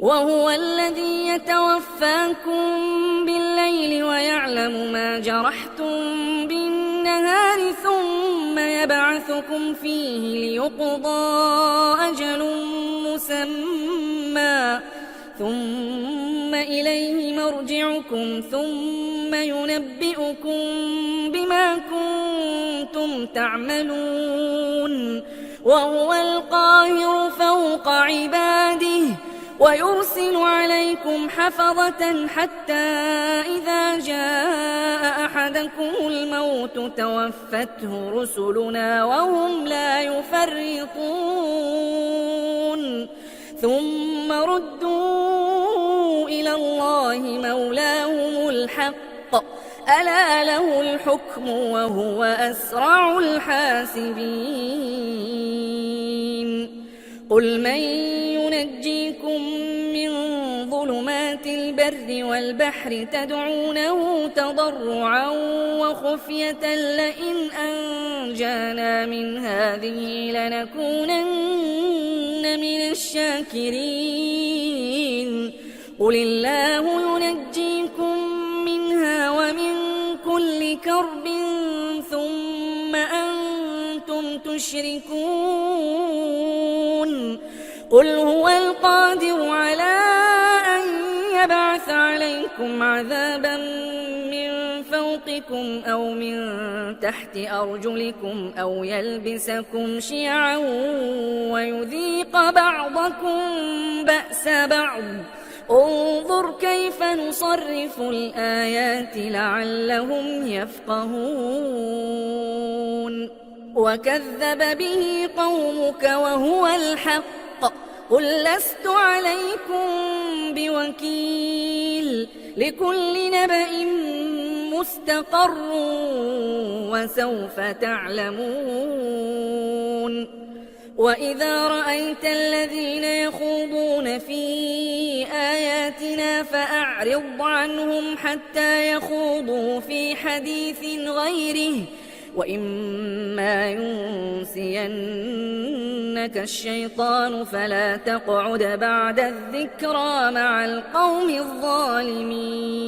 وهو الذي يتوفاكم بالليل ويعلم ما جرحتم بالنهار ثم يبعثكم فيه ليقضى أجل مسمى ثم إليه مرجعكم ثم ينبئكم بما كنتم تعملون وهو القاهر فوق عباده ويرسل عليكم حفظة حتى إذا جاء أحدكم الموت توفته رسلنا وهم لا يفرطون ثم ردوا إلى الله مولاهم الحق ألا له الحكم وهو أسرع الحاسبين قل من ينجيكم من ظلمات البر والبحر تدعونه تضرعا وخفية لئن أنجانا من هذه لنكونن من الشاكرين قل الله ينجيكم منها ومن كل كرب ثم أنتم تشركون قل هو القادر على أن يبعث عليكم عذابا من فوقكم أو من تحت أرجلكم أو يلبسكم شيعا ويذيق بعضكم بأس بعض انظر كيف نصرف الآيات لعلهم يفقهون وكذب به قومك وهو الحق قل لست عليكم بوكيل لكل نبأ مستقر وسوف تعلمون وإذا رأيت الذين يخوضون في آياتنا فأعرض عنهم حتى يخوضوا في حديث غيره وإما ينسينك الشيطان فلا تقعد بعد الذكرى مع القوم الظالمين